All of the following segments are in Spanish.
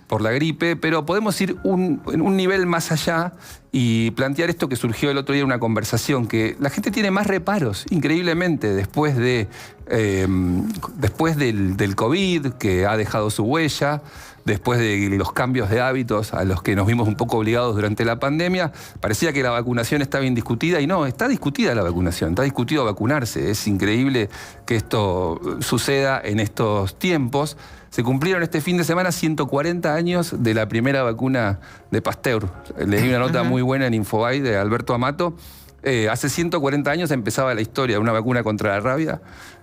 por la gripe, pero podemos ir en un nivel más allá y plantear esto que surgió el otro día en una conversación, que la gente tiene más reparos, increíblemente, después del COVID, que ha dejado su huella, después de los cambios de hábitos a los que nos vimos un poco obligados durante la pandemia. Parecía que la vacunación estaba indiscutida y no, está discutida la vacunación, está discutido vacunarse. Es increíble que esto suceda en estos tiempos. Se cumplieron este fin de semana 140 años de la primera vacuna de Pasteur. Les di una nota muy buena en Infobae de Alberto Amato. Hace 140 años empezaba la historia de una vacuna contra la rabia.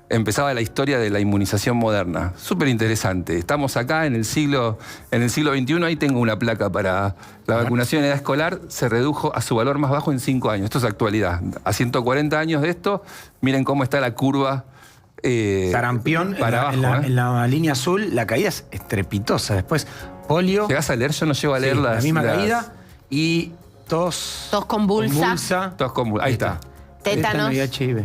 Empezaba la historia de la inmunización moderna. Súper interesante. Estamos acá en el siglo XXI. Ahí tengo una placa para la vacunación en edad escolar. Se redujo a su valor más bajo en 5 años. Esto es actualidad. A 140 años de esto, miren cómo está la curva. Sarampión, para abajo, en la línea azul, la caída es estrepitosa. Después, polio. ¿Llegás a leer? Yo no llego a leer la misma caída. Y tos convulsa. Tos convulsa. Ahí está. Tétanos. Y HIV.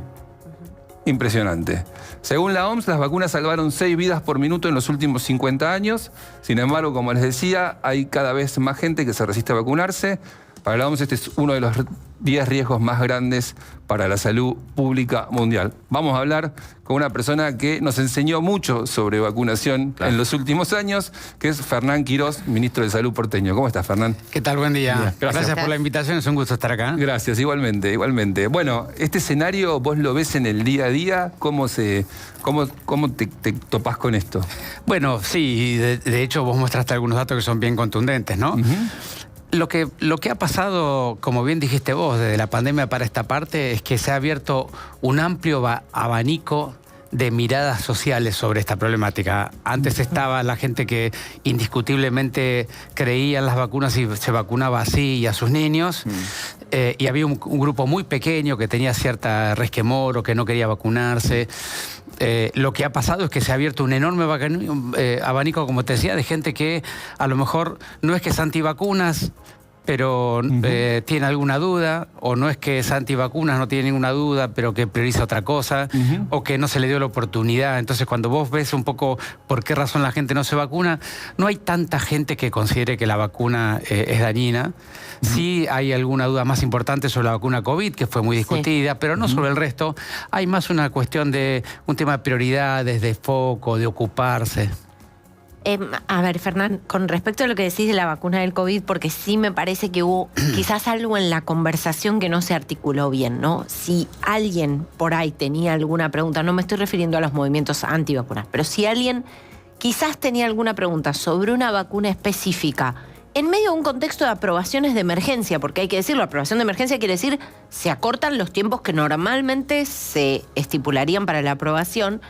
Impresionante. Según la OMS, las vacunas salvaron 6 vidas por minuto en los últimos 50 años. Sin embargo, como les decía, hay cada vez más gente que se resiste a vacunarse. Para la OMS este es uno de los 10 riesgos más grandes para la salud pública mundial. Vamos a hablar con una persona que nos enseñó mucho sobre vacunación en los últimos años, que es Fernán Quirós, ministro de Salud porteño. ¿Cómo estás, Fernán? ¿Qué tal? Buen día. Gracias por la invitación, es un gusto estar acá. Gracias, igualmente, igualmente. Bueno, este escenario vos lo ves en el día a día, ¿cómo te topás con esto? Bueno, sí, de hecho vos mostraste algunos datos que son bien contundentes, ¿no? Lo que ha pasado, como bien dijiste vos, desde la pandemia para esta parte, es que se ha abierto un amplio abanico de miradas sociales sobre esta problemática. Antes estaba la gente que indiscutiblemente creía en las vacunas y se vacunaba así y a sus niños, y había un grupo muy pequeño que tenía cierta resquemor o que no quería vacunarse. Lo que ha pasado es que se ha abierto un enorme abanico, como te decía, de gente que a lo mejor no es que es antivacunas, pero tiene alguna duda, o no es que es antivacunas, no tiene ninguna duda, pero que prioriza otra cosa, o que no se le dio la oportunidad. Entonces, cuando vos ves un poco por qué razón la gente no se vacuna, no hay tanta gente que considere que la vacuna es dañina. Sí hay alguna duda más importante sobre la vacuna COVID, que fue muy discutida, pero no sobre el resto. Hay más una cuestión de un tema de prioridades, de foco, de ocuparse. A ver, Fernán, con respecto a lo que decís de la vacuna del COVID, porque sí me parece que hubo quizás algo en la conversación que no se articuló bien, ¿no? Si alguien por ahí tenía alguna pregunta, no me estoy refiriendo a los movimientos antivacunas, pero si alguien quizás tenía alguna pregunta sobre una vacuna específica, en medio de un contexto de aprobaciones de emergencia, porque hay que decirlo, aprobación de emergencia quiere decir se acortan los tiempos que normalmente se estipularían para la aprobación.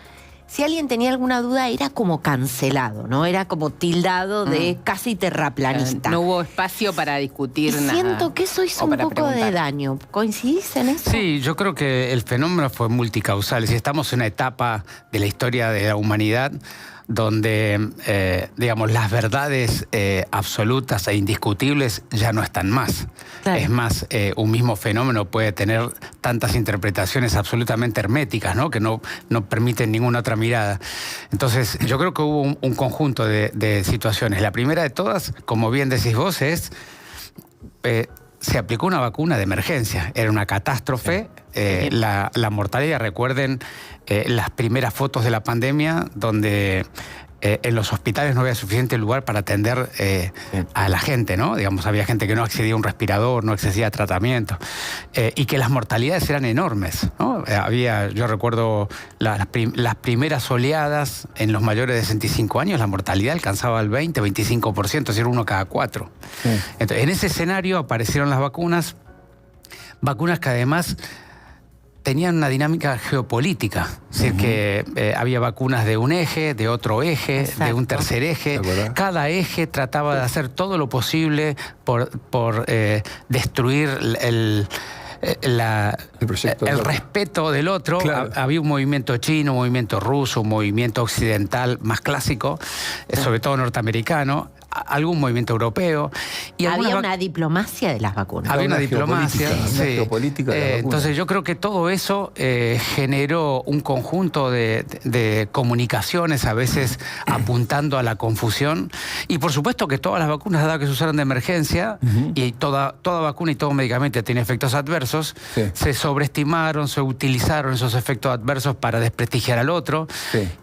Si alguien tenía alguna duda, era como cancelado, ¿no? Era como tildado de casi terraplanista. No hubo espacio para discutir nada. Siento que eso hizo un poco de daño. ¿Coincidís en eso? Sí, yo creo que el fenómeno fue multicausal. Si estamos en una etapa de la historia de la humanidad donde, digamos, las verdades absolutas e indiscutibles ya no están más. Claro. Es más, un mismo fenómeno puede tener tantas interpretaciones absolutamente herméticas, ¿no? Que no permiten ninguna otra mirada. Entonces, yo creo que hubo un conjunto de situaciones. La primera de todas, como bien decís vos, es... se aplicó una vacuna de emergencia. Era una catástrofe. La mortalidad, recuerden las primeras fotos de la pandemia, donde en los hospitales no había suficiente lugar para atender a la gente, ¿no? Digamos, había gente que no accedía a un respirador, no accedía a tratamiento, y que las mortalidades eran enormes, ¿no? Yo recuerdo las primeras oleadas en los mayores de 65 años, la mortalidad alcanzaba el 20-25%, es decir, 1 cada 4. Entonces, en ese escenario aparecieron las vacunas que además tenían una dinámica geopolítica, es decir, que había vacunas de un eje, de otro eje, de un tercer eje. Cada eje trataba de hacer todo lo posible por destruir el respeto del otro. Claro. Había un movimiento chino, un movimiento ruso, un movimiento occidental más clásico, sobre todo norteamericano. algún movimiento europeo. Y había una diplomacia de las vacunas. Había una geopolítica, diplomacia, una sí. geopolítica de la vacuna. Entonces yo creo que todo eso generó un conjunto de comunicaciones, a veces apuntando a la confusión. Y por supuesto que todas las vacunas, dado que se usaron de emergencia, y toda vacuna y todo medicamento tiene efectos adversos, se sobreestimaron, se utilizaron esos efectos adversos para desprestigiar al otro.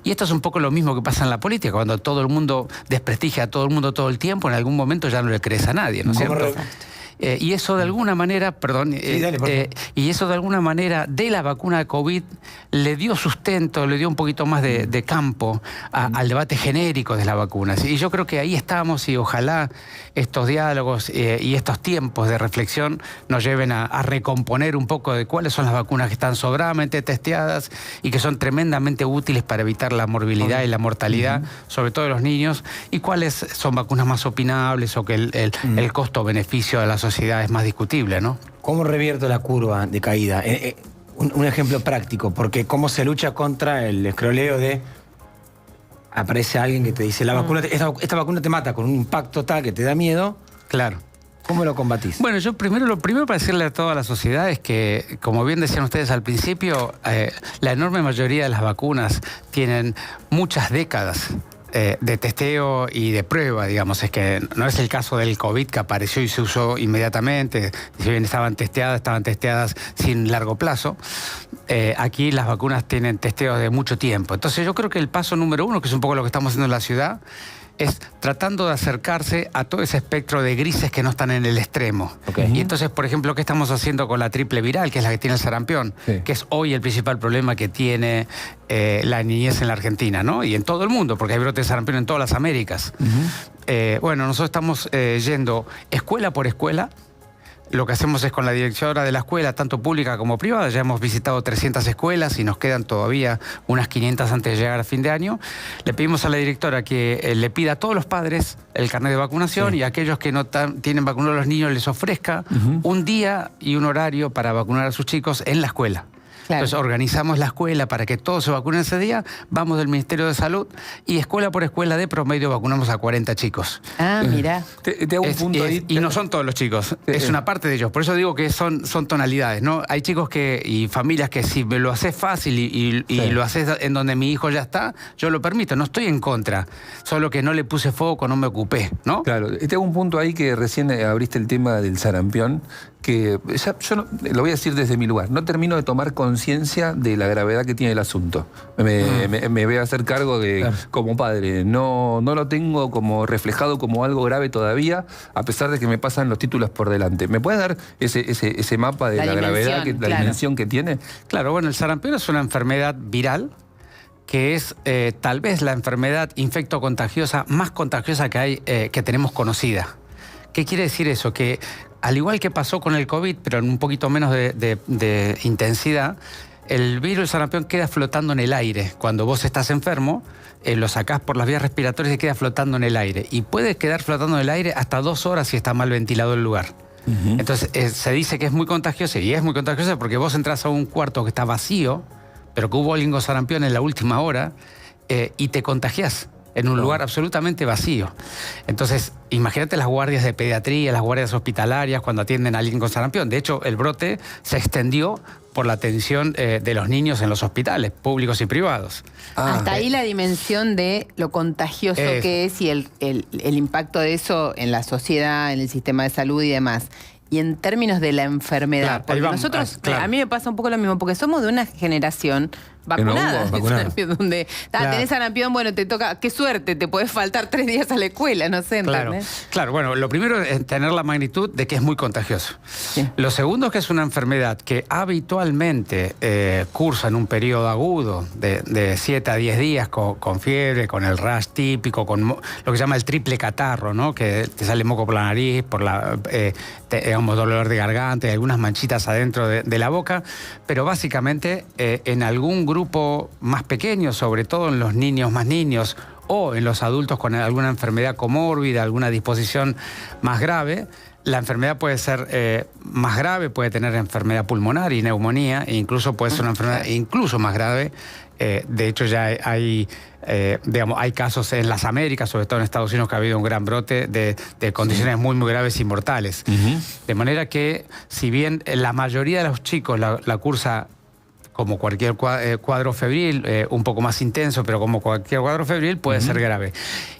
Y esto es un poco lo mismo que pasa en la política, cuando todo el mundo desprestigia a todo el mundo todo el tiempo, en algún momento ya no le crees a nadie, ¿no es cierto? Y eso de alguna manera, perdón, y eso de alguna manera de la vacuna de COVID le dio sustento, le dio un poquito más de campo al debate genérico de las vacunas. Y yo creo que ahí estamos y ojalá estos diálogos y estos tiempos de reflexión nos lleven a recomponer un poco de cuáles son las vacunas que están sobradamente testeadas y que son tremendamente útiles para evitar la morbilidad y la mortalidad, sobre todo de los niños, y cuáles son vacunas más opinables o que el costo-beneficio de la sociedad es más discutible, ¿no? ¿Cómo revierto la curva de caída? Un ejemplo práctico, porque cómo se lucha contra el escroleo de... Aparece alguien que te dice, la vacuna, esta vacuna te mata con un impacto tal que te da miedo. Claro. ¿Cómo lo combatís? Bueno, lo primero para decirle a toda la sociedad es que, como bien decían ustedes al principio, la enorme mayoría de las vacunas tienen muchas décadas de testeo y de prueba, digamos. Es que no es el caso del COVID, que apareció y se usó inmediatamente. Si bien estaban testeadas sin largo plazo. Aquí las vacunas tienen testeos de mucho tiempo. Entonces yo creo que el paso número uno, que es un poco lo que estamos haciendo en la ciudad, es tratando de acercarse a todo ese espectro de grises que no están en el extremo. Y entonces, por ejemplo, ¿qué estamos haciendo con la triple viral, que es la que tiene el sarampión? Que es hoy el principal problema que tiene la niñez en la Argentina, ¿no? Y en todo el mundo, porque hay brotes de sarampión en todas las Américas. Bueno, nosotros estamos yendo escuela por escuela. Lo que hacemos es con la directora de la escuela, tanto pública como privada, ya hemos visitado 300 escuelas y nos quedan todavía unas 500 antes de llegar a fin de año. Le pedimos a la directora que le pida a todos los padres el carnet de vacunación y a aquellos que no tienen vacunados a los niños les ofrezca un día y un horario para vacunar a sus chicos en la escuela. Claro. Entonces organizamos la escuela para que todos se vacunen ese día, vamos del Ministerio de Salud y escuela por escuela de promedio vacunamos a 40 chicos. Ah, mira. Te hago un punto ahí. Y no son todos los chicos, es una parte de ellos. Por eso digo que son tonalidades, ¿no? Hay chicos y familias que si me lo haces fácil y lo haces en donde mi hijo ya está, yo lo permito, no estoy en contra. Solo que no le puse foco, no me ocupé, ¿no? Claro, te hago un punto ahí que recién abriste el tema del sarampión, que yo lo voy a decir desde mi lugar, no termino de tomar conciencia de la gravedad que tiene el asunto. Me voy a hacer cargo de, como padre, no lo tengo como reflejado como algo grave todavía, a pesar de que me pasan los títulos por delante. ¿Me puedes dar ese mapa de la gravedad, la dimensión que tiene? Claro, bueno, el sarampión es una enfermedad viral que es tal vez la enfermedad infectocontagiosa más contagiosa que hay, que tenemos conocida. ¿Qué quiere decir eso? Que al igual que pasó con el COVID, pero en un poquito menos de intensidad, el virus del sarampión queda flotando en el aire. Cuando vos estás enfermo, lo sacás por las vías respiratorias y queda flotando en el aire. Y puede quedar flotando en el aire hasta 2 horas si está mal ventilado el lugar. Entonces se dice que es muy contagiosa, y es muy contagiosa porque vos entras a un cuarto que está vacío, pero que hubo alguien con sarampión en la última hora, y te contagiás en un lugar absolutamente vacío. Entonces, imagínate las guardias de pediatría, las guardias hospitalarias cuando atienden a alguien con sarampión. De hecho, el brote se extendió por la atención de los niños en los hospitales, públicos y privados. Hasta ahí la dimensión de lo contagioso que es y el impacto de eso en la sociedad, en el sistema de salud y demás. Y en términos de la enfermedad, porque nosotros, a mí me pasa un poco lo mismo, porque somos de una generación vacunada. Donde tenés sarampión, bueno, te toca, qué suerte, te podés faltar 3 días a la escuela, no sé, ¿entendés? Claro, bueno, lo primero es tener la magnitud de que es muy contagioso. Lo segundo es que es una enfermedad que habitualmente cursa en un periodo agudo de 7 a 10 días con fiebre, con el rash típico, con lo que se llama el triple catarro, ¿no? Que te sale moco por la nariz, por digamos, dolor de garganta y algunas manchitas adentro de la boca, pero básicamente en algún grupo más pequeño, sobre todo en los niños más niños o en los adultos con alguna enfermedad comórbida, alguna disposición más grave, la enfermedad puede ser más grave, puede tener enfermedad pulmonar y neumonía, e incluso puede ser una enfermedad incluso más grave De hecho, ya hay casos en las Américas, sobre todo en Estados Unidos, que ha habido un gran brote de condiciones muy, muy graves y mortales. De manera que, si bien la mayoría de los chicos la cursa como cualquier cuadro febril, un poco más intenso, pero como cualquier cuadro febril, puede ser grave.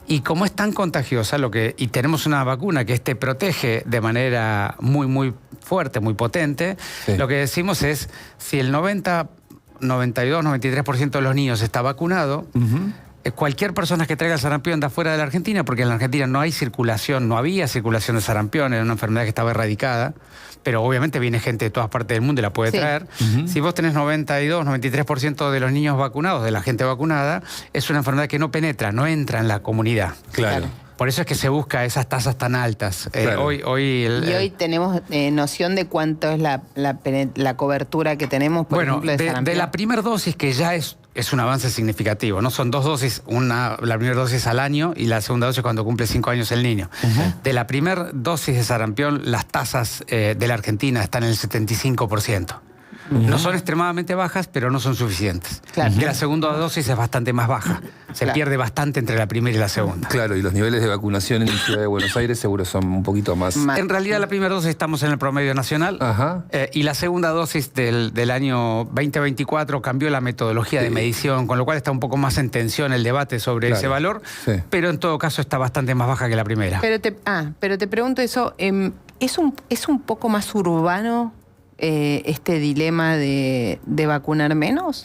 Y como es tan contagiosa, y tenemos una vacuna que te protege de manera muy, muy fuerte, muy potente, lo que decimos es, si el 92, 93% de los niños está vacunado, cualquier persona que traiga el sarampión de afuera de la Argentina, porque en la Argentina no había circulación de sarampión, era una enfermedad que estaba erradicada, pero obviamente viene gente de todas partes del mundo y la puede traer. Si vos tenés 92, 93% de los niños vacunados, de la gente vacunada, es una enfermedad que no penetra, no entra en la comunidad. Claro. Por eso es que se busca esas tasas tan altas. Claro. Hoy tenemos noción de cuánto es la cobertura que tenemos, por ejemplo, de sarampión. De la primera dosis, que ya es un avance significativo, ¿no? Son 2 dosis, la primera dosis al año y la segunda dosis cuando cumple 5 años el niño. De la primera dosis de sarampión, las tasas de la Argentina están en el 75%. No son extremadamente bajas, pero no son suficientes. De la segunda dosis es bastante más baja. Se pierde bastante entre la primera y la segunda. Claro, y los niveles de vacunación en la ciudad de Buenos Aires seguro son un poquito más. En realidad, la primera dosis estamos en el promedio nacional. Y la segunda dosis del año 2024 cambió la metodología de medición, con lo cual está un poco más en tensión el debate sobre ese valor. Pero en todo caso está bastante más baja que la primera. Pero te pregunto eso, ¿es un poco más urbano este dilema de vacunar menos?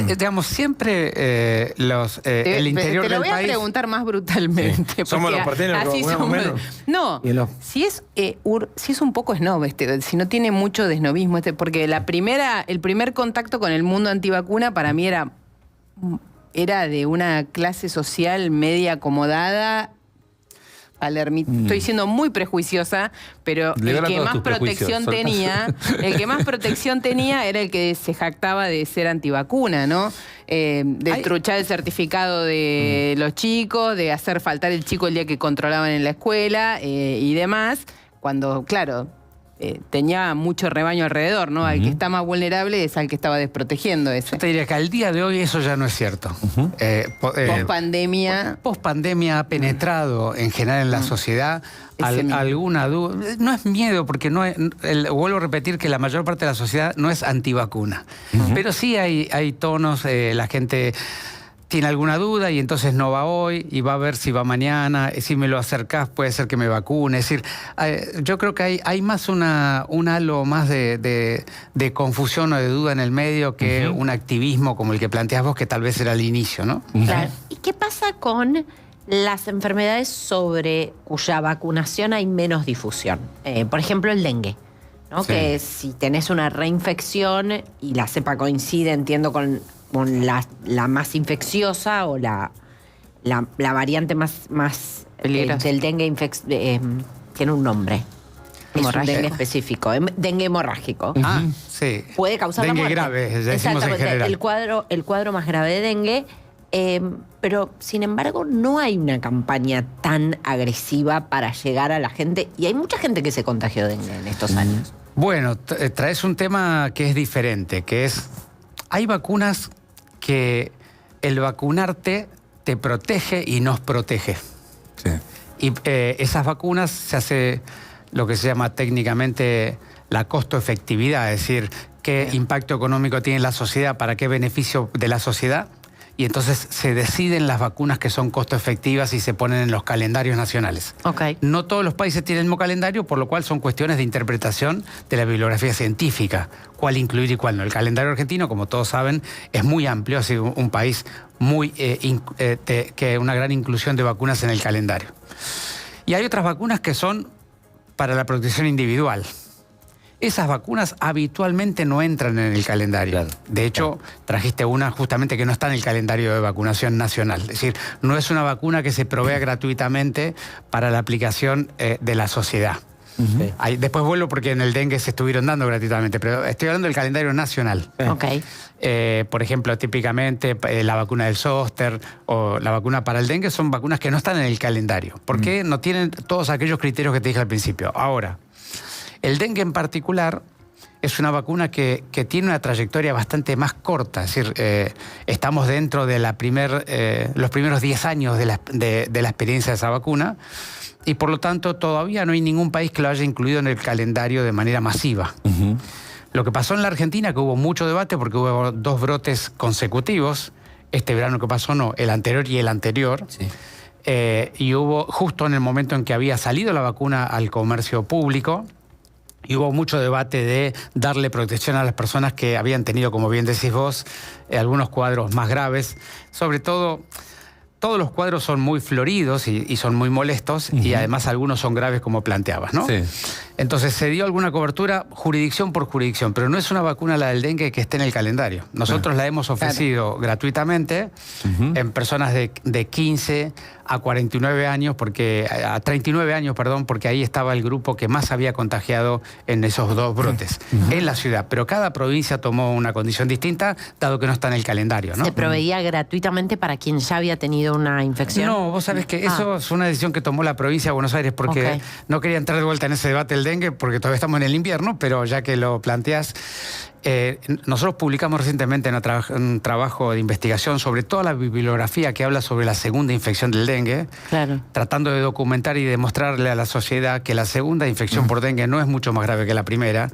Digamos, siempre el interior del país... Te lo voy a preguntar más brutalmente. Somos los porteños que vacunamos menos. No, si es un poco snob, si no tiene mucho de snobismo, porque el primer contacto con el mundo antivacuna para mí era de una clase social media acomodada. Estoy siendo muy prejuiciosa, pero el que más protección tenía era el que se jactaba de ser antivacuna, ¿no? De truchar el certificado de los chicos, de hacer faltar el chico el día que controlaban en la escuela y demás, cuando, claro, tenía mucho rebaño alrededor, ¿no? Al que está más vulnerable es al que estaba desprotegiendo ese. Yo te diría que al día de hoy eso ya no es cierto. Post-pandemia. Post-pandemia ha penetrado en general en la sociedad alguna duda. No es miedo, porque vuelvo a repetir que la mayor parte de la sociedad no es antivacuna. Pero sí hay tonos, la gente tiene alguna duda y entonces no va hoy y va a ver si va mañana, si me lo acercás puede ser que me vacune. Es decir, yo creo que hay más un halo más de confusión o de duda en el medio que un activismo como el que planteás vos, que tal vez era el inicio, ¿no? Claro. ¿Y qué pasa con las enfermedades sobre cuya vacunación hay menos difusión? Por ejemplo, el dengue, ¿no? Que si tenés una reinfección y la cepa coincide, entiendo, con la más infecciosa o la variante más del dengue tiene un nombre. Es un dengue específico, dengue hemorrágico. Sí. Puede causar dengue la muerte. Grave, ya decimos en general. El cuadro más grave de dengue, pero sin embargo no hay una campaña tan agresiva para llegar a la gente, y hay mucha gente que se contagió de dengue en estos años. Bueno, traes un tema que es diferente, que es, hay vacunas que el vacunarte te protege y nos protege. Y esas vacunas se hace lo que se llama técnicamente la costo-efectividad, es decir, qué impacto económico tiene la sociedad, para qué beneficio de la sociedad, y entonces se deciden las vacunas que son costo-efectivas y se ponen en los calendarios nacionales. No todos los países tienen el mismo calendario, por lo cual son cuestiones de interpretación de la bibliografía científica, cuál incluir y cuál no. El calendario argentino, como todos saben, es muy amplio, ha sido un país muy que una gran inclusión de vacunas en el calendario. Y hay otras vacunas que son para la protección individual. Esas vacunas habitualmente no entran en el calendario. De hecho, trajiste una justamente que no está en el calendario de vacunación nacional. Es decir, no es una vacuna que se provea gratuitamente para la aplicación de la sociedad. Después vuelvo porque en el dengue se estuvieron dando gratuitamente, pero estoy hablando del calendario nacional. Por ejemplo, típicamente la vacuna del zóster o la vacuna para el dengue son vacunas que no están en el calendario, porque no tienen todos aquellos criterios que te dije al principio. Ahora, el dengue en particular es una vacuna que tiene una trayectoria bastante más corta. Es decir, estamos dentro de los primeros 10 años de la experiencia de esa vacuna y por lo tanto todavía no hay ningún país que lo haya incluido en el calendario de manera masiva. Lo que pasó en la Argentina, que hubo mucho debate porque hubo 2 brotes consecutivos, este verano que pasó no, el anterior y el anterior, sí. Y hubo justo en el momento en que había salido la vacuna al comercio público, y hubo mucho debate de darle protección a las personas que habían tenido, como bien decís vos, algunos cuadros más graves. Sobre todo, todos los cuadros son muy floridos y son muy molestos, y además algunos son graves como planteabas, ¿no? Sí. Entonces se dio alguna cobertura jurisdicción por jurisdicción, pero no es una vacuna, la del dengue, que esté en el calendario. Nosotros la hemos ofrecido gratuitamente en personas de 15 a 49 años, a 39 años, perdón, porque ahí estaba el grupo que más había contagiado en esos 2 brotes en la ciudad. Pero cada provincia tomó una condición distinta, dado que no está en el calendario, ¿no? ¿Se proveía gratuitamente para quien ya había tenido una infección? No, vos sabés que eso es una decisión que tomó la provincia de Buenos Aires, porque no quería entrar de vuelta en ese debate del dengue, porque todavía estamos en el invierno, pero ya que lo planteás, nosotros publicamos recientemente un trabajo de investigación sobre toda la bibliografía que habla sobre la segunda infección del dengue, tratando de documentar y demostrarle a la sociedad que la segunda infección por dengue no es mucho más grave que la primera.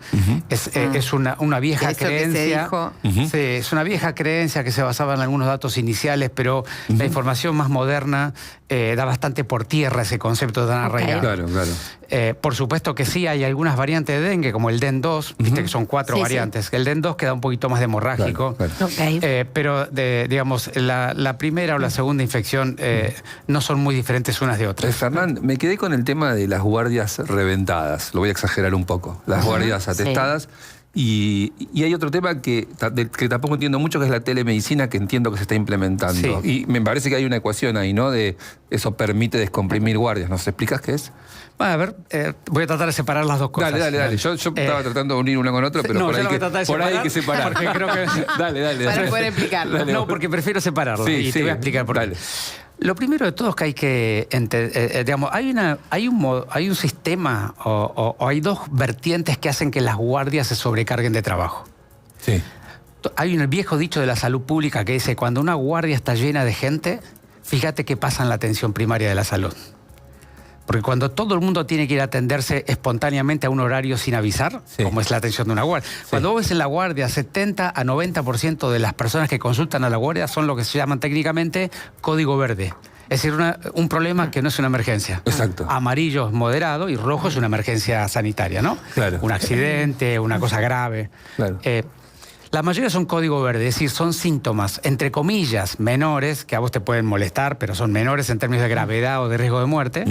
Es una vieja creencia. Sí, es una vieja creencia que se basaba en algunos datos iniciales, pero la información más moderna da bastante por tierra ese concepto tan arraigado. Claro, claro. Por supuesto que sí, hay algunas variantes de dengue, como el DEN2, viste que son 4 variantes. El DEN2 queda un poquito más hemorrágico, pero digamos, la primera o la segunda infección no son muy diferentes unas de otras. Fernán, me quedé con el tema de las guardias reventadas, lo voy a exagerar un poco, las guardias atestadas. Y hay otro tema que tampoco entiendo mucho, que es la telemedicina, que entiendo que se está implementando. Y me parece que hay una ecuación ahí, ¿no? De eso permite descomprimir guardias. ¿Nos explicas qué es? Bueno, a ver, voy a tratar de separar las dos cosas. Dale. Yo estaba tratando de unir una con otra, pero no, por ahí hay que separar. Porque creo que... Dale. Para poder explicarlo. No, porque prefiero separarlo. Te voy a explicar por qué. Lo primero de todo es que hay que entender, digamos, hay un sistema o hay 2 vertientes que hacen que las guardias se sobrecarguen de trabajo. Sí. Hay un viejo dicho de la salud pública que dice: cuando una guardia está llena de gente, fíjate qué pasa en la atención primaria de la salud. Porque cuando todo el mundo tiene que ir a atenderse espontáneamente a un horario sin avisar, como es la atención de una guardia. Cuando vos ves en la guardia, 70 a 90% de las personas que consultan a la guardia son lo que se llaman técnicamente código verde. Es decir, un problema que no es una emergencia. Exacto. Amarillo es moderado y rojo es una emergencia sanitaria, ¿no? Claro. Un accidente, una cosa grave. Claro. La mayoría son código verde, es decir, son síntomas, entre comillas, menores, que a vos te pueden molestar, pero son menores en términos de gravedad o de riesgo de muerte,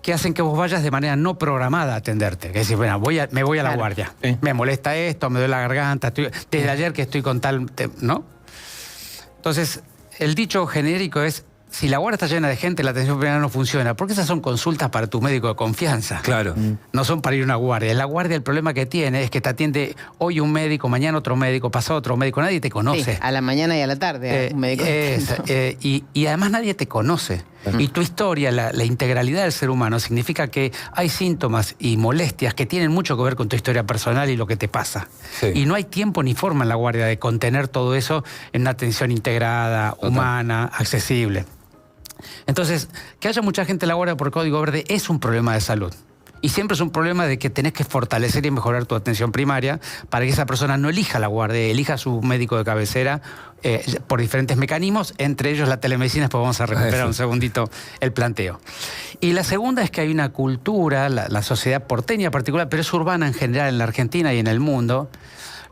que hacen que vos vayas de manera no programada a atenderte. Es decir, bueno, me voy a la guardia. Me molesta esto, me duele la garganta, desde ayer que estoy con tal... ¿no? Entonces, el dicho genérico es: si la guardia está llena de gente, la atención primaria no funciona, porque esas son consultas para tu médico de confianza. Claro. No son para ir a una guardia. En la guardia el problema que tiene es que te atiende hoy un médico, mañana otro médico, pasado otro médico. Nadie te conoce. Sí, a la mañana y a la tarde un médico. Y además nadie te conoce. Y tu historia, la integralidad del ser humano, significa que hay síntomas y molestias que tienen mucho que ver con tu historia personal y lo que te pasa. Y no hay tiempo ni forma en la guardia de contener todo eso en una atención integrada, humana, accesible. Entonces, que haya mucha gente en la guardia por código verde es un problema de salud. Y siempre es un problema de que tenés que fortalecer y mejorar tu atención primaria para que esa persona no elija la guardia, elija a su médico de cabecera por diferentes mecanismos, entre ellos la telemedicina. Después vamos a recuperar un segundito el planteo. Y la segunda es que hay una cultura, la sociedad porteña en particular, pero es urbana en general en la Argentina y en el mundo.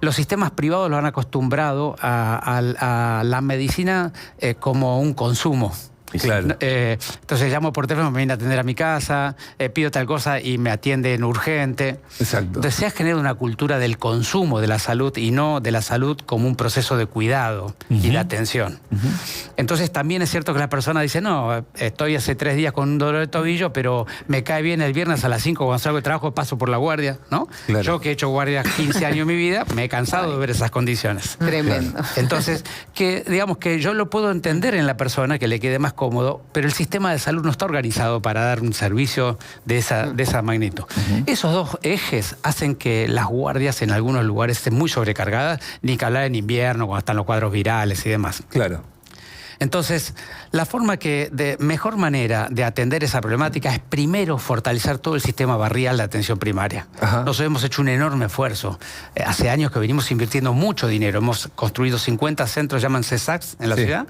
Los sistemas privados lo han acostumbrado a la medicina como un consumo. Claro. Entonces llamo por teléfono, me viene a atender a mi casa, pido tal cosa y me atienden urgente. Exacto. Entonces se ha generado una cultura del consumo de la salud y no de la salud como un proceso de cuidado y de atención. Entonces también es cierto que la persona dice: no, estoy hace 3 días con un dolor de tobillo, pero me cae bien el viernes a las 5 cuando salgo de trabajo, paso por la guardia, ¿no? Claro. Yo que he hecho guardias 15 años en mi vida, me he cansado de ver esas condiciones. Tremendo. Entonces, digamos que yo lo puedo entender en la persona, que le quede más cómodo, pero el sistema de salud no está organizado para dar un servicio de esa magnitud. Esos dos ejes hacen que las guardias en algunos lugares estén muy sobrecargadas, ni que hablar en invierno, cuando están los cuadros virales y demás. Claro. Entonces, la forma de mejor manera de atender esa problemática es primero fortalecer todo el sistema barrial de atención primaria. Ajá. Nosotros hemos hecho un enorme esfuerzo. Hace años que venimos invirtiendo mucho dinero. Hemos construido 50 centros, llaman CESACs, en la ciudad.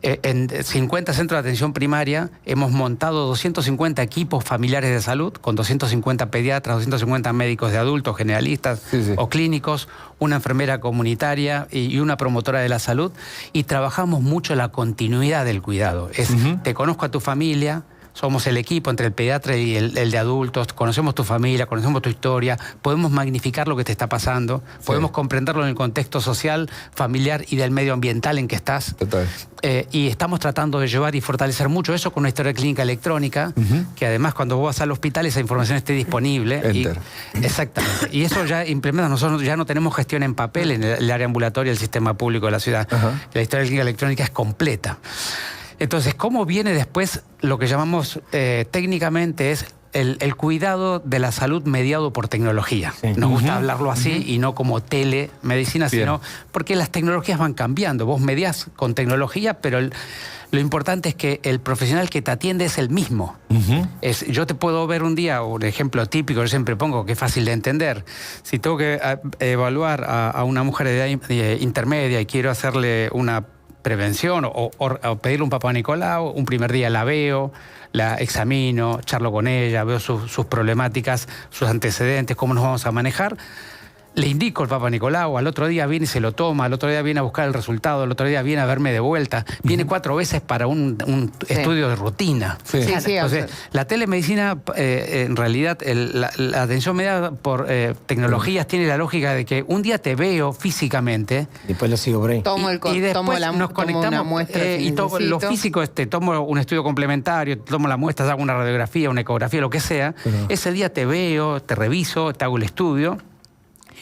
En 50 centros de atención primaria hemos montado 250 equipos familiares de salud, con 250 pediatras, 250 médicos de adultos, generalistas o clínicos, una enfermera comunitaria y una promotora de la salud, y trabajamos mucho la continuidad del cuidado. Te conozco a tu familia, somos el equipo entre el pediatra y el de adultos, conocemos tu familia, conocemos tu historia, podemos magnificar lo que te está pasando, podemos comprenderlo en el contexto social, familiar y del medio ambiental en que estás. Total. Y estamos tratando de llevar y fortalecer mucho eso con una historia clínica electrónica, que además cuando vos vas al hospital esa información esté disponible. Exactamente. Y eso ya implementa, nosotros ya no tenemos gestión en papel en el área ambulatoria del sistema público de la ciudad. La historia clínica electrónica es completa. Entonces, ¿cómo viene después lo que llamamos técnicamente es el cuidado de la salud mediado por tecnología? Nos gusta hablarlo así y no como telemedicina, sino porque las tecnologías van cambiando. Vos mediás con tecnología, pero lo importante es que el profesional que te atiende es el mismo. Yo te puedo ver un día, un ejemplo típico, yo siempre pongo, que es fácil de entender. Si tengo que evaluar a una mujer de edad intermedia y quiero hacerle una prevención o pedirle un Papá Nicolau, un primer día la veo, la examino, charlo con ella, veo sus problemáticas, sus antecedentes, cómo nos vamos a manejar. Le indico el Papá Nicolau, al otro día viene y se lo toma, al otro día viene a buscar el resultado, al otro día viene a verme de vuelta, viene 4 veces para un estudio de rutina. Entonces, la telemedicina, en realidad, la atención mediada por tecnologías tiene la lógica de que un día te veo físicamente. Después lo sigo por ahí. Y después nos conectamos una muestra y todo lo físico, tomo un estudio complementario, tomo la muestra, hago una radiografía, una ecografía, lo que sea. Ese día te veo, te reviso, te hago el estudio.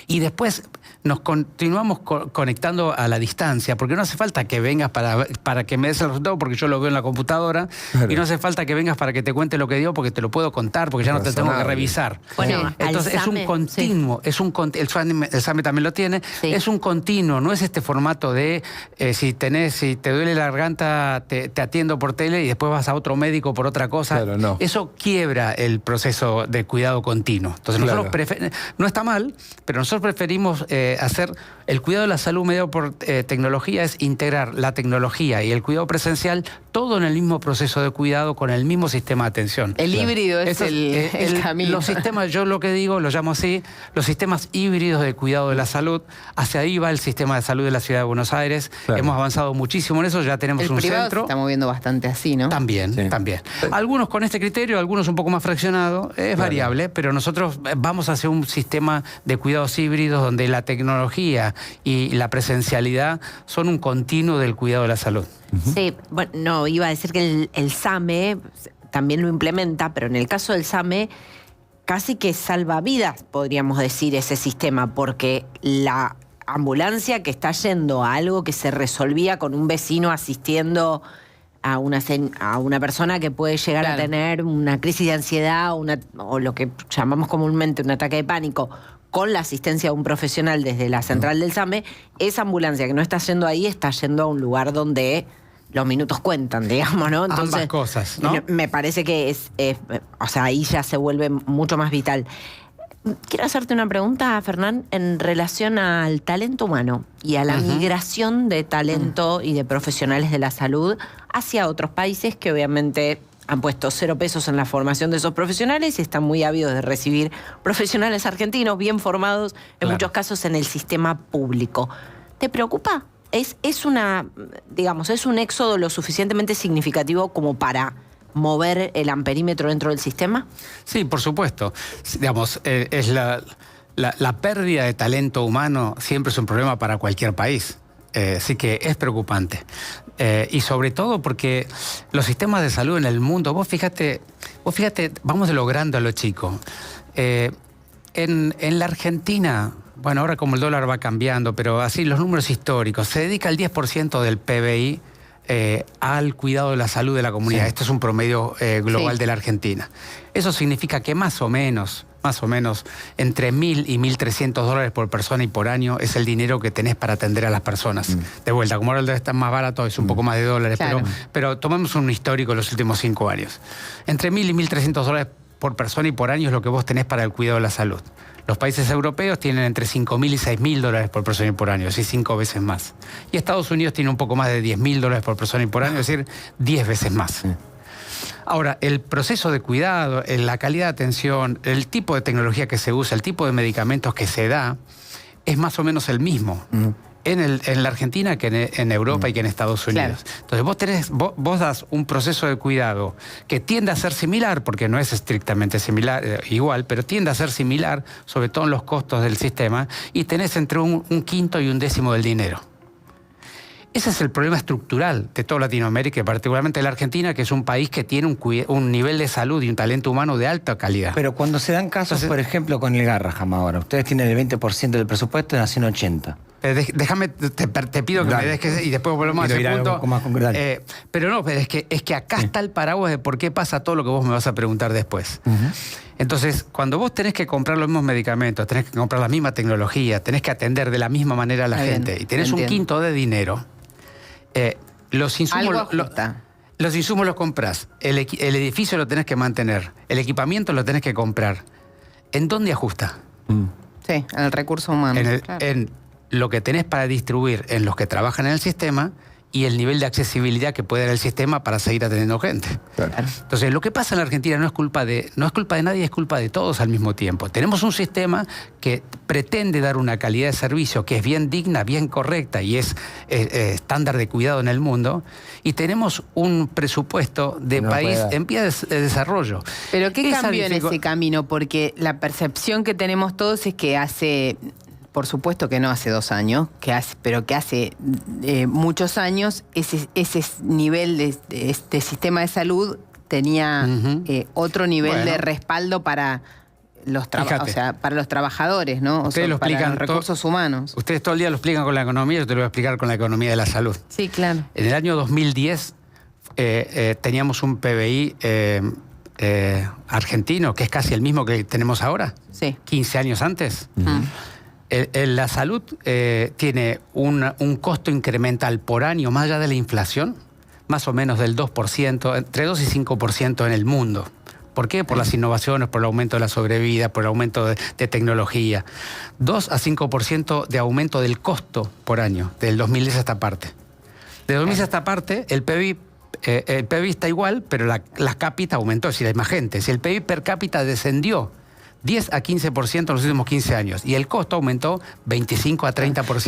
Y después nos continuamos conectando a la distancia, porque no hace falta que vengas para que me des el resultado, porque yo lo veo en la computadora, y no hace falta que vengas para que te cuente lo que dio, porque te lo puedo contar, porque ya no te tengo que revisar. Bueno, entonces es un continuo, el SAME también lo tiene, es un continuo, no es este formato de si te duele la garganta, te atiendo por tele y después vas a otro médico por otra cosa. Claro, no. Eso quiebra el proceso de cuidado continuo. Entonces nosotros no está mal, pero nosotros preferimos hacer el cuidado de la salud mediado por tecnología, es integrar la tecnología y el cuidado presencial todo en el mismo proceso de cuidado con el mismo sistema de atención. El híbrido es el camino. Los sistemas, yo lo que digo, lo llamo así, los sistemas híbridos de cuidado de la salud, hacia ahí va el sistema de salud de la Ciudad de Buenos Aires. Hemos avanzado muchísimo en eso, ya tenemos un privado centro. Se está moviendo bastante así, ¿no? También. Algunos con este criterio, algunos un poco más fraccionado, es variable, pero nosotros vamos hacia un sistema de cuidados híbridos donde la tecnología y la presencialidad son un continuo del cuidado de la salud. Sí, bueno, no, iba a decir que el SAME también lo implementa, pero en el caso del SAME casi que salva vidas, podríamos decir, ese sistema, porque la ambulancia que está yendo a algo que se resolvía con un vecino asistiendo a una persona que puede llegar a tener una crisis de ansiedad o lo que llamamos comúnmente un ataque de pánico, con la asistencia de un profesional desde la central del SAME, esa ambulancia que no está yendo ahí está yendo a un lugar donde los minutos cuentan, digamos, ¿no? Entonces, ambas cosas, ¿no? Me parece que o sea, ahí ya se vuelve mucho más vital. Quiero hacerte una pregunta, Fernán, en relación al talento humano y a la migración de talento y de profesionales de la salud hacia otros países que obviamente han puesto 0 pesos en la formación de esos profesionales y están muy ávidos de recibir profesionales argentinos bien formados, en muchos casos en el sistema público. ¿Te preocupa? ¿Es un éxodo lo suficientemente significativo como para mover el amperímetro dentro del sistema? Sí, por supuesto. Digamos, es la pérdida de talento humano siempre es un problema para cualquier país. Así que es preocupante. Y sobre todo porque los sistemas de salud en el mundo, vos fíjate, vamos logrando a lo chico. En la Argentina, bueno, ahora como el dólar va cambiando, pero así los números históricos, se dedica el 10% del PBI al cuidado de la salud de la comunidad. Esto es un promedio global de la Argentina. Eso significa que más o menos, entre 1.000 y 1.300 dólares por persona y por año es el dinero que tenés para atender a las personas. De vuelta, como ahora el dólar está más barato, es un poco más de dólares, claro. pero tomemos un histórico de los últimos 5 años. Entre 1.000 y 1.300 dólares por persona y por año es lo que vos tenés para el cuidado de la salud. Los países europeos tienen entre 5.000 y 6.000 dólares por persona y por año, es decir, 5 veces más. Y Estados Unidos tiene un poco más de 10.000 dólares por persona y por año, es decir, 10 veces más. Ahora, el proceso de cuidado, la calidad de atención, el tipo de tecnología que se usa, el tipo de medicamentos que se da, es más o menos el mismo. En la Argentina que en Europa y que en Estados Unidos. Claro. Entonces vos das un proceso de cuidado que tiende a ser similar, porque no es estrictamente similar, igual, pero tiende a ser similar, sobre todo en los costos del sistema, y tenés entre un quinto y un décimo del dinero. Ese es el problema estructural de toda Latinoamérica y particularmente la Argentina, que es un país que tiene un nivel de salud y un talento humano de alta calidad. Pero cuando se dan casos, por ejemplo, con el Garraham ahora, ustedes tienen el 20% del presupuesto y hacen 80%. Déjame, te pido que me des y después volvemos a ese punto. Pero no, es que acá está el paraguas de por qué pasa todo lo que vos me vas a preguntar después. Entonces, cuando vos tenés que comprar los mismos medicamentos, tenés que comprar la misma tecnología, tenés que atender de la misma manera a la gente y tenés un quinto de dinero, los insumos los compras, el edificio lo tenés que mantener, el equipamiento lo tenés que comprar. ¿En dónde ajusta? Sí, en el recurso humano. En lo que tenés para distribuir en los que trabajan en el sistema y el nivel de accesibilidad que puede dar el sistema para seguir atendiendo gente. Claro. Entonces, lo que pasa en la Argentina no es culpa de nadie, es culpa de todos al mismo tiempo. Tenemos un sistema que pretende dar una calidad de servicio que es bien digna, bien correcta y es estándar de cuidado en el mundo, y tenemos un presupuesto de país en vía de desarrollo. Pero ¿qué cambió en ese camino? Porque la percepción que tenemos todos es que hace... Por supuesto que no hace 2 años, pero que hace muchos años ese nivel de este sistema de salud tenía otro nivel de respaldo para los trabajadores, ¿no? Ustedes para los recursos humanos. Ustedes todo el día lo explican con la economía, yo te lo voy a explicar con la economía de la salud. Sí, claro. En el año 2010 teníamos un PBI argentino, que es casi el mismo que tenemos ahora, 15 años antes. La salud tiene un costo incremental por año, más allá de la inflación, más o menos del 2%, entre 2 y 5% en el mundo. ¿Por qué? Por las innovaciones, por el aumento de la sobrevida, por el aumento de tecnología. 2 a 5% de aumento del costo por año, del 2010 a esta parte. De 2010 a esta parte, el PIB está igual, pero la cápita aumentó, es decir, hay más gente. Si el PIB per cápita descendió 10 a 15% en los últimos 15 años y el costo aumentó 25 a 30%.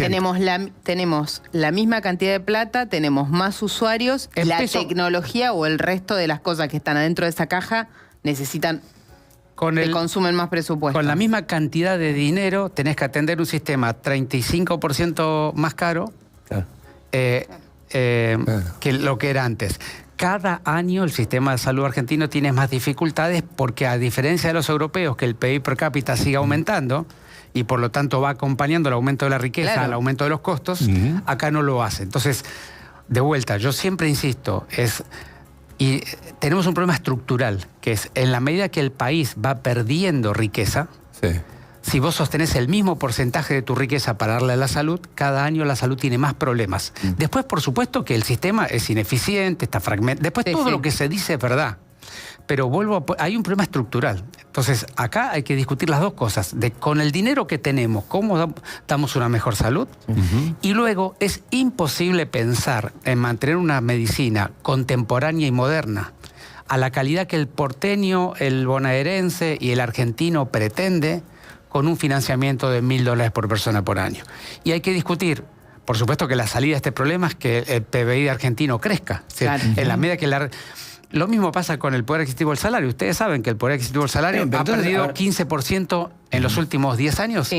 Tenemos la misma cantidad de plata, tenemos más usuarios, la tecnología o el resto de las cosas que están adentro de esa caja necesitan que consumen más presupuesto. Con la misma cantidad de dinero tenés que atender un sistema 35% más caro que lo que era antes. Cada año el sistema de salud argentino tiene más dificultades porque, a diferencia de los europeos, que el PIB per cápita sigue aumentando y por lo tanto va acompañando el aumento de la riqueza al aumento de los costos, acá no lo hace. Entonces, de vuelta, yo siempre insisto, y tenemos un problema estructural, que es en la medida que el país va perdiendo riqueza, si vos sostenés el mismo porcentaje de tu riqueza para darle a la salud, cada año la salud tiene más problemas. Después, por supuesto, que el sistema es ineficiente, está fragmentado. Después todo lo que se dice es verdad. Pero hay un problema estructural. Entonces, acá hay que discutir las dos cosas. Con el dinero que tenemos, ¿cómo damos una mejor salud? Y luego, es imposible pensar en mantener una medicina contemporánea y moderna a la calidad que el porteño, el bonaerense y el argentino pretende, con un financiamiento de $1.000 por persona por año. Y hay que discutir, por supuesto, que la salida de este problema es que el PBI argentino crezca. Claro. En la medida que lo mismo pasa con el poder adquisitivo del salario. Ustedes saben que el poder adquisitivo del salario ha perdido 15% en los últimos 10 años.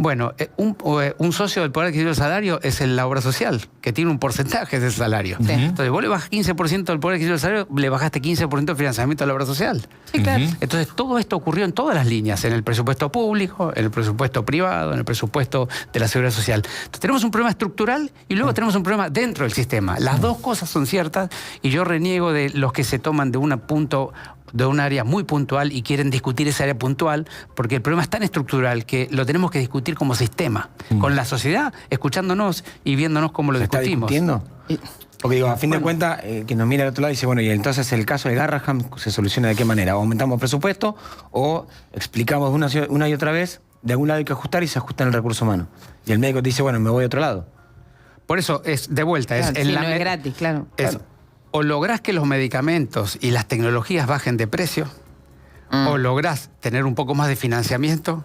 Bueno, un socio del Poder Adquisitivo del Salario es la obra social, que tiene un porcentaje de ese salario. Sí. Entonces, vos le bajas 15% del Poder Adquisitivo del Salario, le bajaste 15% del financiamiento de la obra social. Sí, claro. Entonces, todo esto ocurrió en todas las líneas, en el presupuesto público, en el presupuesto privado, en el presupuesto de la Seguridad Social. Entonces, tenemos un problema estructural y luego tenemos un problema dentro del sistema. Las dos cosas son ciertas y yo reniego de los que se toman de un área muy puntual y quieren discutir esa área puntual, porque el problema es tan estructural que lo tenemos que discutir como sistema, con la sociedad, escuchándonos y viéndonos cómo lo discutimos. ¿Está discutiendo? Porque digo, a fin de cuentas, que nos mira al otro lado y dice, bueno, y entonces el caso de Garrahan se soluciona de qué manera, o aumentamos presupuesto o explicamos una y otra vez, de algún lado hay que ajustar y se ajusta en el recurso humano. Y el médico te dice, bueno, me voy a otro lado. Por eso es de vuelta. Claro, no es gratis, claro. O lográs que los medicamentos y las tecnologías bajen de precio, o lográs tener un poco más de financiamiento,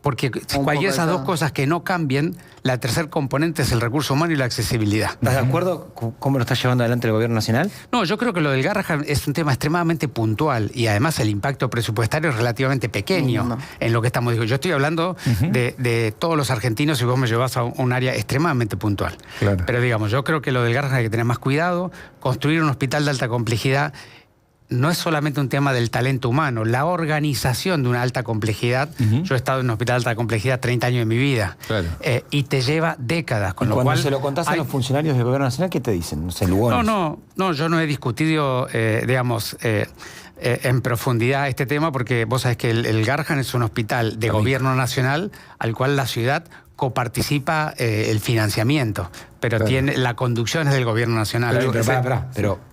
porque cualquiera de esas dos cosas que no cambien, la tercer componente es el recurso humano y la accesibilidad. ¿Estás de acuerdo con cómo lo está llevando adelante el gobierno nacional? No, yo creo que lo del Garrahan es un tema extremadamente puntual y además el impacto presupuestario es relativamente pequeño en lo que estamos diciendo. Yo estoy hablando de todos los argentinos y vos me llevas a un área extremadamente puntual. Claro. Pero digamos, yo creo que lo del Garrahan hay que tener más cuidado. Construir un hospital de alta complejidad no es solamente un tema del talento humano, la organización de una alta complejidad. Yo he estado en un hospital de alta complejidad 30 años de mi vida. Claro. Y te lleva décadas. Con y lo cuando cual se lo contás a los funcionarios del gobierno nacional, ¿qué te dicen? No sé, Lugones. No, yo no he discutido, en profundidad este tema, porque vos sabés que el Garrahan es un hospital de gobierno nacional al cual la ciudad coparticipa el financiamiento, pero tiene la conducción es del gobierno nacional. Pero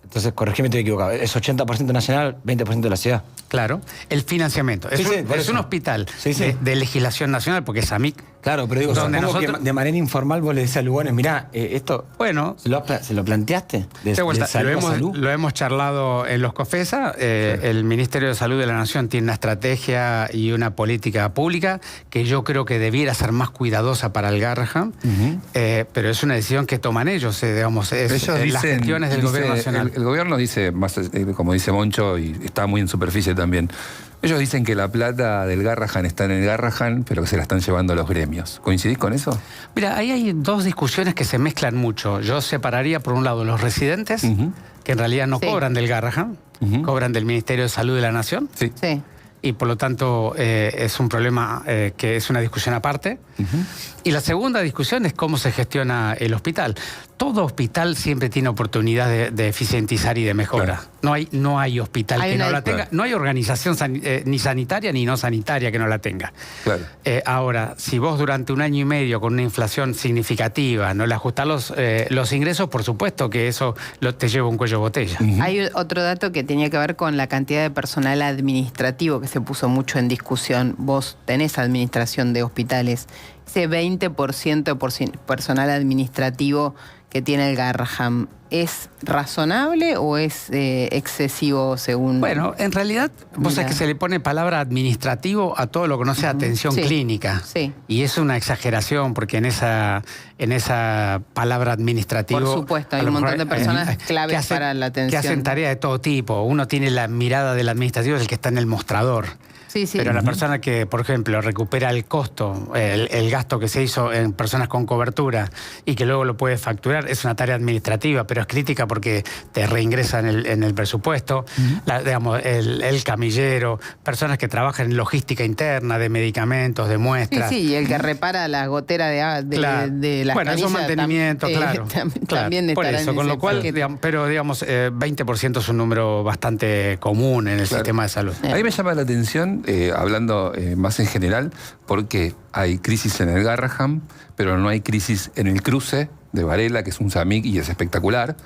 entonces, corregime, estoy equivocado. Es 80% nacional, 20% de la ciudad. Claro, el financiamiento. Es un hospital de legislación nacional, porque es AMIC. Claro, pero digo, supongo que de manera informal vos le decís a Lugones, mirá, esto, bueno, ¿se lo planteaste? Lo hemos charlado en los COFESA. El Ministerio de Salud de la Nación tiene una estrategia y una política pública que yo creo que debiera ser más cuidadosa para el Garrahan, pero es una decisión que toman ellos, digamos, las gestiones del gobierno nacional. El gobierno dice, más como dice Moncho, y está muy en superficie también, ellos dicen que la plata del Garrahan está en el Garrahan, pero que se la están llevando a los gremios. ¿Coincidís con eso? Mira, ahí hay dos discusiones que se mezclan mucho. Yo separaría, por un lado, los residentes, que en realidad no cobran del Garrahan, cobran del Ministerio de Salud de la Nación. Sí. Y por lo tanto es un problema que es una discusión aparte. Y la segunda discusión es cómo se gestiona el hospital. Todo hospital siempre tiene oportunidad de eficientizar y de mejora. Claro. No hay hospital que no la tenga. No hay organización ni sanitaria ni no sanitaria que no la tenga. Claro. Ahora, si vos durante un año y medio con una inflación significativa no le ajustás los ingresos, por supuesto que eso te lleva un cuello de botella. Hay otro dato que tenía que ver con la cantidad de personal administrativo que se puso mucho en discusión. Vos tenés administración de hospitales. Ese 20% de personal administrativo que tiene el Garrahan, ¿es razonable o es excesivo según...? Bueno, en realidad, vos sabés que se le pone palabra administrativo a todo lo que no sea atención clínica. Sí. Y es una exageración, porque en esa palabra administrativo... Por supuesto, hay un montón de personas claves para la atención. Que hacen tareas de todo tipo. Uno tiene la mirada del administrativo, es el que está en el mostrador. Sí. Pero la persona que, por ejemplo, recupera el costo, el gasto que se hizo en personas con cobertura y que luego lo puede facturar, es una tarea administrativa, pero es crítica porque te reingresa en el presupuesto. Digamos, el camillero, personas que trabajan en logística interna de medicamentos, de muestras. Sí, y el que repara la gotera de las bueno, eso es mantenimiento, claro. También por eso, con lo cual, pero digamos, 20% es un número bastante común en el sistema de salud. Ahí me llama la atención, hablando más en general, porque hay crisis en el Garrahan, pero no hay crisis en el cruce de Varela, que es un SAMIC y es espectacular.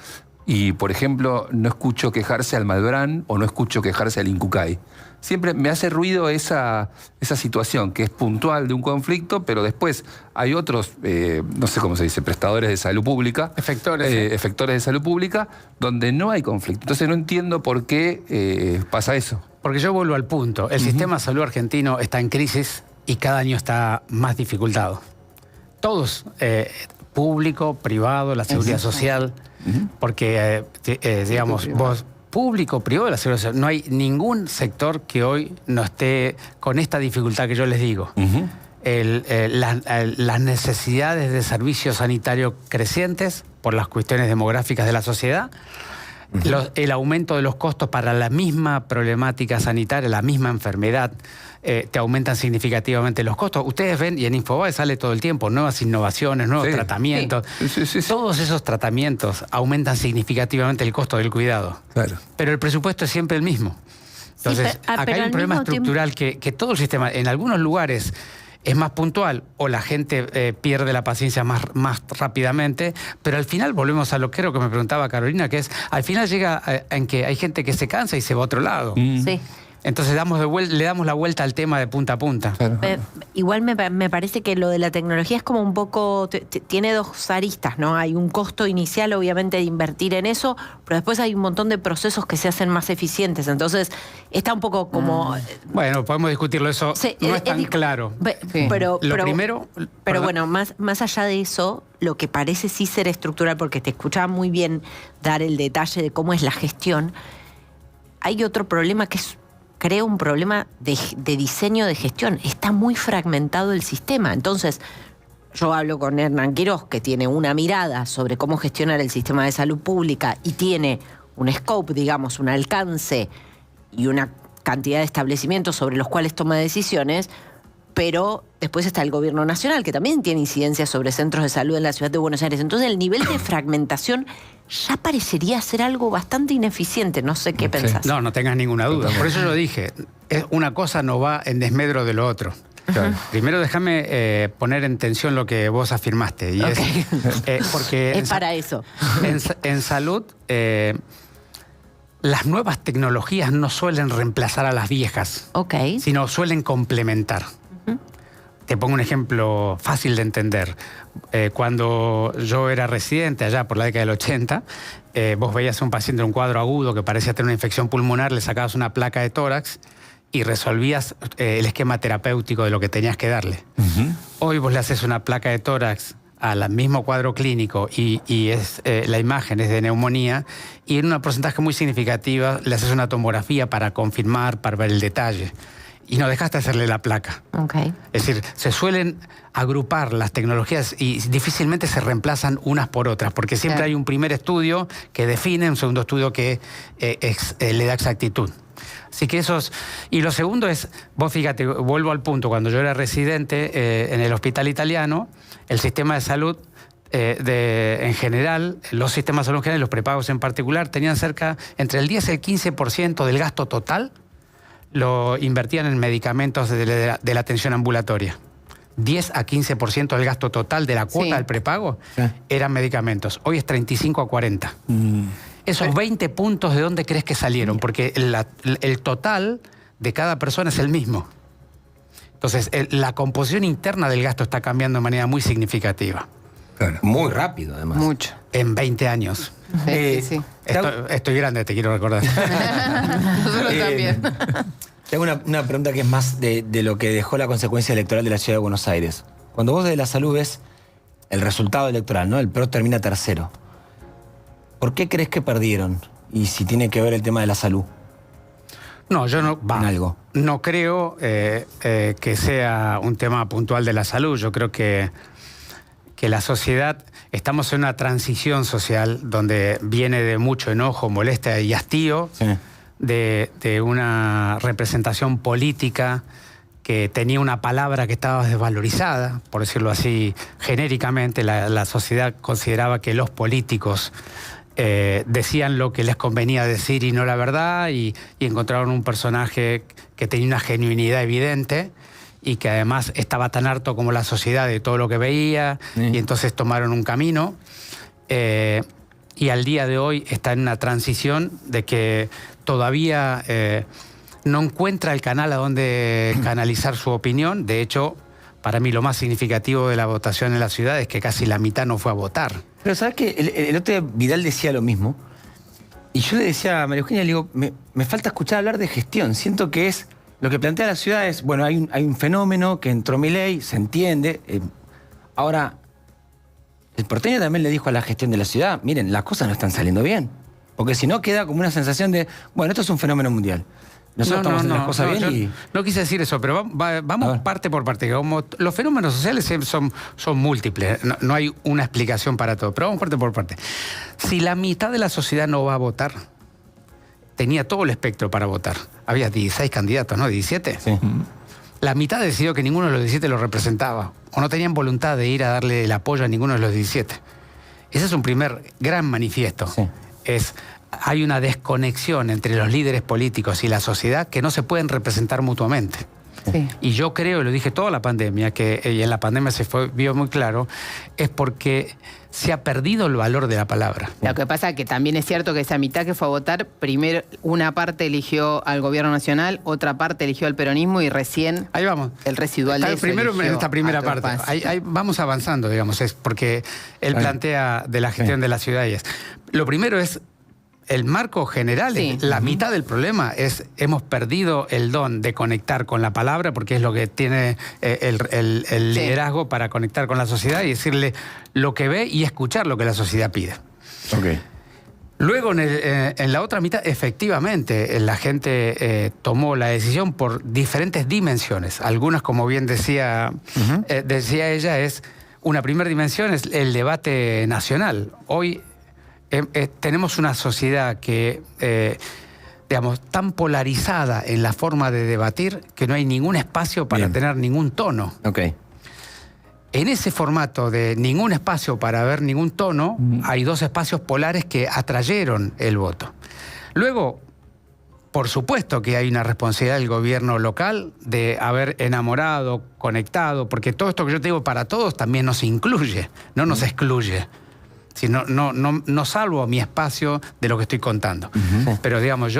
Y, por ejemplo, no escucho quejarse al Malbrán o no escucho quejarse al Incucay. Siempre me hace ruido esa situación, que es puntual de un conflicto, pero después hay otros, no sé cómo se dice, prestadores de salud pública. Efectores de salud pública, donde no hay conflicto. Entonces no entiendo por qué pasa eso. Porque yo vuelvo al punto. El sistema de salud argentino está en crisis y cada año está más dificultado. Todos, público, privado, la seguridad social, porque, digamos, vos público, privado, de la seguridad social. No hay ningún sector que hoy no esté con esta dificultad que yo les digo. Las necesidades de servicios sanitarios crecientes por las cuestiones demográficas de la sociedad, el aumento de los costos para la misma problemática sanitaria, la misma enfermedad, te aumentan significativamente los costos. Ustedes ven, y en Infobae sale todo el tiempo, nuevas innovaciones, nuevos tratamientos. Sí. Todos esos tratamientos aumentan significativamente el costo del cuidado. Claro. Pero el presupuesto es siempre el mismo. Entonces, acá hay un problema estructural que todo el sistema, en algunos lugares, es más puntual o la gente pierde la paciencia más rápidamente, pero al final volvemos a lo que creo que me preguntaba Carolina, que es, al final llega en que hay gente que se cansa y se va a otro lado. Sí. Entonces le damos la vuelta al tema de punta a punta. Claro. Igual me parece que lo de la tecnología es como un poco, tiene dos aristas, ¿no? Hay un costo inicial, obviamente, de invertir en eso, pero después hay un montón de procesos que se hacen más eficientes. Entonces, está un poco como... Bueno, podemos discutirlo, eso no es tan claro. Pero primero... Pero bueno, más allá de eso, lo que parece sí ser estructural, porque te escuchaba muy bien dar el detalle de cómo es la gestión, hay otro problema que es, creo, un problema de diseño de gestión. Está muy fragmentado el sistema. Entonces, yo hablo con Hernán Quirós, que tiene una mirada sobre cómo gestionar el sistema de salud pública y tiene un scope, digamos, un alcance y una cantidad de establecimientos sobre los cuales toma decisiones, pero después está el gobierno nacional, que también tiene incidencia sobre centros de salud en la ciudad de Buenos Aires. Entonces, el nivel de fragmentación ya parecería ser algo bastante ineficiente. No sé qué pensás. No tengas ninguna duda. Por eso yo dije, una cosa no va en desmedro de lo otro. Claro. Primero déjame poner en tensión lo que vos afirmaste. Y porque es para eso. En salud, las nuevas tecnologías no suelen reemplazar a las viejas, sino suelen complementar. Te pongo un ejemplo fácil de entender. Cuando yo era residente, allá por la década del 80, vos veías a un paciente en un cuadro agudo que parecía tener una infección pulmonar, le sacabas una placa de tórax y resolvías el esquema terapéutico de lo que tenías que darle. Hoy vos le haces una placa de tórax al mismo cuadro clínico y la imagen es de neumonía, y en un porcentaje muy significativo le haces una tomografía para confirmar, para ver el detalle. Y no dejaste hacerle la placa. Es decir, se suelen agrupar las tecnologías y difícilmente se reemplazan unas por otras, porque siempre hay un primer estudio que define, un segundo estudio que le da exactitud. Así que eso es... Y lo segundo es, vos fíjate, vuelvo al punto, cuando yo era residente en el hospital italiano, el sistema de salud en general, los sistemas de salud en general, los prepagos en particular, tenían cerca entre el 10 y el 15% del gasto total lo invertían en medicamentos de la atención ambulatoria. 10 a 15% del gasto total de la cuota del prepago eran medicamentos. Hoy es 35 a 40. Esos 20 puntos, ¿de dónde crees que salieron? Porque el total de cada persona es el mismo. Entonces, la composición interna del gasto está cambiando de manera muy significativa. Claro. Muy rápido, además. Mucho. En 20 años. Sí. Estoy grande, te quiero recordar. Nosotros también. Tengo una pregunta que es más de lo que dejó la consecuencia electoral de la Ciudad de Buenos Aires. Cuando vos de la salud ves el resultado electoral, ¿no? El PRO termina tercero. ¿Por qué crees que perdieron? Y si tiene que ver el tema de la salud. No, yo no... No creo que sea un tema puntual de la salud. Yo creo que la sociedad... Estamos en una transición social donde viene de mucho enojo, molestia y hastío, de una representación política que tenía una palabra que estaba desvalorizada, por decirlo así genéricamente. La sociedad consideraba que los políticos decían lo que les convenía decir y no la verdad, y encontraron un personaje que tenía una genuinidad evidente y que además estaba tan harto como la sociedad de todo lo que veía, y entonces tomaron un camino, y al día de hoy está en una transición de que todavía no encuentra el canal a donde canalizar su opinión. De hecho, para mí lo más significativo de la votación en la ciudad es que casi la mitad no fue a votar. Pero ¿sabes qué? El otro día Vidal decía lo mismo, y yo le decía a María Eugenia, le digo, me falta escuchar hablar de gestión. Siento que es... Lo que plantea la ciudad es, bueno, hay un fenómeno que entró Milei, se entiende. Ahora, el porteño también le dijo a la gestión de la ciudad, miren, las cosas no están saliendo bien. Porque si no queda como una sensación de, bueno, esto es un fenómeno mundial. Nosotros estamos haciendo las cosas bien y... No quise decir eso, pero vamos parte por parte. Como los fenómenos sociales son múltiples, no hay una explicación para todo, pero vamos parte por parte. Si la mitad de la sociedad no va a votar, tenía todo el espectro para votar. Había 16 candidatos, ¿no? 17. Sí. La mitad decidió que ninguno de los 17 lo representaba, o no tenían voluntad de ir a darle el apoyo a ninguno de los 17. Ese es un primer gran manifiesto. Sí. Hay una desconexión entre los líderes políticos y la sociedad que no se pueden representar mutuamente. Sí. Y yo creo, y lo dije toda la pandemia, y en la pandemia vio muy claro, es porque se ha perdido el valor de la palabra. Lo que pasa es que también es cierto que esa mitad que fue a votar, primero una parte eligió al gobierno nacional, otra parte eligió al peronismo y recién ahí vamos. El residual de eso primero en esta primera parte. Ahí vamos avanzando, digamos, es porque él plantea de la gestión de las ciudades. Lo primero es el marco general, la mitad del problema es hemos perdido el don de conectar con la palabra, porque es lo que tiene el liderazgo para conectar con la sociedad y decirle lo que ve y escuchar lo que la sociedad pide. Okay. Luego, en la otra mitad, efectivamente, la gente tomó la decisión por diferentes dimensiones. Algunas, como bien decía ella, una primera dimensión es el debate nacional. Hoy tenemos una sociedad que, digamos, tan polarizada en la forma de debatir que no hay ningún espacio para tener ningún tono. Okay. En ese formato de ningún espacio para ver ningún tono, hay dos espacios polares que atrayeron el voto. Luego, por supuesto que hay una responsabilidad del gobierno local de haber enamorado, conectado, porque todo esto que yo te digo para todos también nos incluye, no nos excluye. Si no salvo mi espacio de lo que estoy contando. Pero digamos,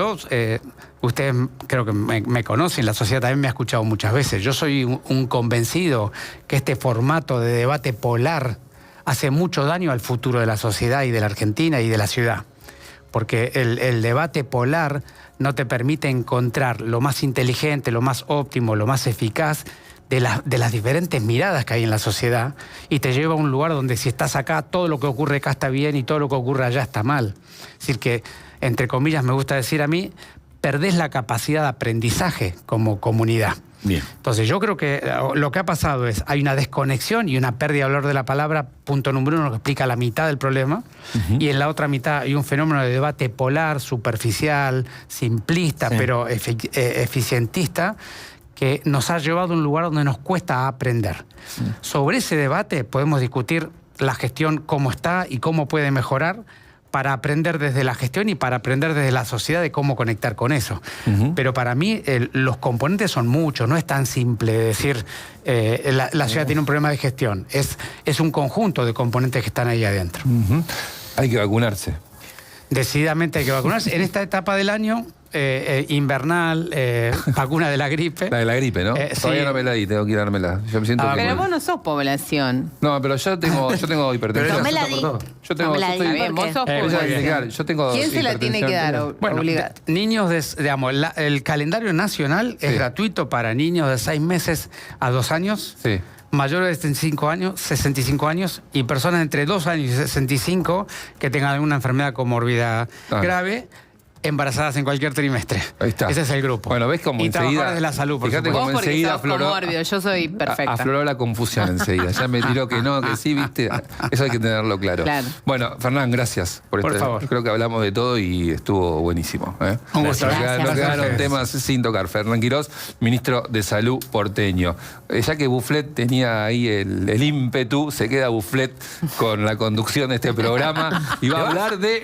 ustedes creo que me conocen, la sociedad también me ha escuchado muchas veces. Yo soy un convencido que este formato de debate polar hace mucho daño al futuro de la sociedad y de la Argentina y de la ciudad. Porque el debate polar no te permite encontrar lo más inteligente, lo más óptimo, lo más eficaz de las diferentes miradas que hay en la sociedad y te lleva a un lugar donde si estás acá, todo lo que ocurre acá está bien y todo lo que ocurre allá está mal. Es decir que, entre comillas, me gusta decir a mí, perdés la capacidad de aprendizaje como comunidad. Bien. Entonces yo creo que lo que ha pasado es, hay una desconexión y una pérdida de valor de la palabra, punto número uno, que explica la mitad del problema, y en la otra mitad hay un fenómeno de debate polar, superficial, simplista, pero eficientista, que nos ha llevado a un lugar donde nos cuesta aprender. Sobre ese debate podemos discutir la gestión, cómo está y cómo puede mejorar, para aprender desde la gestión y para aprender desde la sociedad de cómo conectar con eso. Pero para mí los componentes son muchos, no es tan simple decir la ciudad tiene un problema de gestión, es un conjunto de componentes que están ahí adentro. Hay que vacunarse. Decididamente hay que vacunarse. En esta etapa del año invernal, vacuna de la gripe. La de la gripe, ¿no? Todavía no me la di, tengo que ir a dármela. Yo me siento pero vos no sos población. No, pero yo tengo hipertensión. No me la di. Yo tengo... Vos sos población. Yo tengo ¿Quién se la tiene que dar? Bueno, niños, digamos, el calendario nacional es gratuito para niños de 6 meses a 2 años. Sí. Mayores de 65 años y personas entre 2 años y 65 que tengan alguna enfermedad comórbida grave, embarazadas en cualquier trimestre. Ahí está. Ese es el grupo. Bueno, ves como y enseguida... trabajadores de la salud, por fíjate supuesto. cómo Vos porque enseguida sos afloró... comórbido, yo soy perfecta. Afloró la confusión enseguida. Ya me tiró que no, que sí, viste. Eso hay que tenerlo claro. Bueno, Fernán, gracias por favor. Creo que hablamos de todo y estuvo buenísimo. Un gusto. No quedaron temas sin tocar. Fernán Quirós, ministro de Salud porteño. Ya que Bufflet tenía ahí el ímpetu, se queda Bufflet con la conducción de este programa y va a hablar de...